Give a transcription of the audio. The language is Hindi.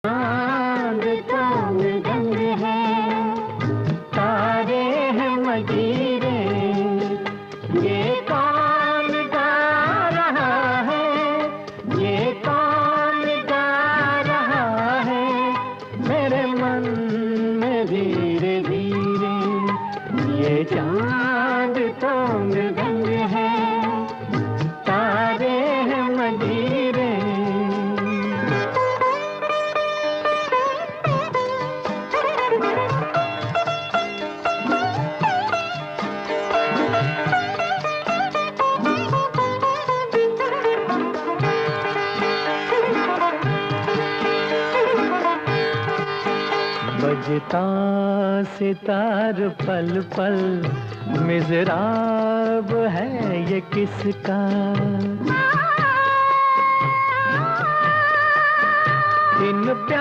चांद तो मृदंग है, तारे हैं मजीरे, ये कौन गा रहा है, ये कौन गा रहा है मेरे मन में धीरे धीरे। ये चांद तो मृदंग है, तारे हैं मजीरे। बजता सितार पल पल, मिज़राब है ये किसका। इन